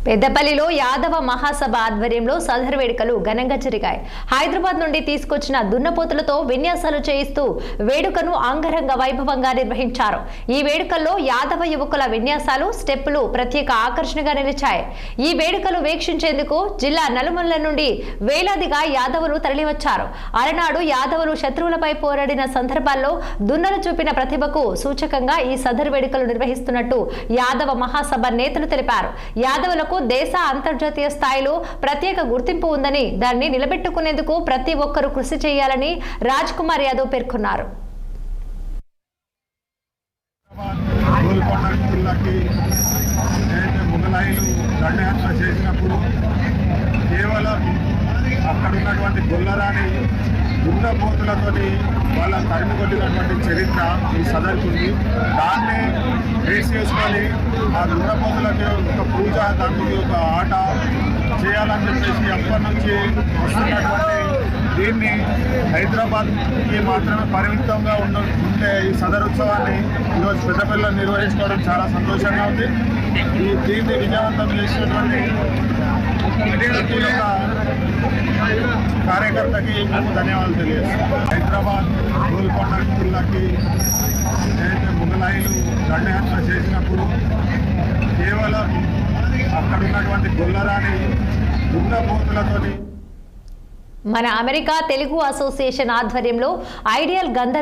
పెద్దపల్లిలో యాదవ మహాసభ ఆధ్వర్యంలో సదర్ వేడుకలు ఘనంగా జరిగాయి. హైదరాబాద్ నుండి తీసుకొచ్చిన దున్నపోతులతో విన్యాసాలు చేయిస్తూ వేడుకను అంగరంగ వైభవంగా నిర్వహించారు. ఈ వేడుకల్లో యాదవ యువకుల విన్యాసాలు, స్టెప్పులు ప్రత్యేక ఆకర్షణగా నిలిచాయి. ఈ వేడుకలు వీక్షించేందుకు జిల్లా నలుమూలల నుండి వేలాదిగా యాదవులు తరలివచ్చారు. అలనాడు యాదవులు శత్రువులపై పోరాడిన సందర్భాల్లో దున్నలు చూపిన ప్రతిభకు సూచకంగా ఈ సదర్ వేడుకలు నిర్వహిస్తున్నట్టు యాదవ మహాసభ నేతలు తెలిపారు. యాదవులకు దేశ అంతర్జాతీయ స్థాయిలో ప్రత్యేక గుర్తింపు ఉందని, దాన్ని నిలబెట్టుకునేందుకు ప్రతి ఒక్కరూ కృషి చేయాలని రాజ్ కుమార్ యాదవ్ పేర్కొన్నారు. అక్కడ ఉన్నటువంటి గొల్లరాని దున్నపోతులతో వాళ్ళని తరిమి కొట్టినటువంటి చరిత్ర ఈ సదరుకుంది. దాన్ని బేస్ చేసుకొని ఆ దున్నపోతులకి ఒక పూజ, దానికి ఒక ఆట చేయాలని చెప్పేసి అప్పటి నుంచి వస్తున్నటువంటి దీన్ని హైదరాబాద్కి మాత్రమే పరిమితంగా ఉంటే ఈ సదరుత్సవాన్ని ఈరోజు పెద్దపల్లిలో నిర్వహించుకోవడం చాలా సంతోషంగా ఉంది. దీన్ని విజయవంతం చేసినటువంటి కార్యకర్తకి మేము ధన్యవాదాలు తెలియజేస్తాం. హైదరాబాద్ గోల్కొండ జిల్లాకి ఏదైతే ముగలాయిలు దండయాత్ర చేసినప్పుడు కేవలం అక్కడ ఉన్నటువంటి గొల్లరాని దున్నపోతులతో మన అమెరికా తెలుగు అసోసియేషన్ ఆధ్వర్యంలో ఐడియల్ గంధర్వ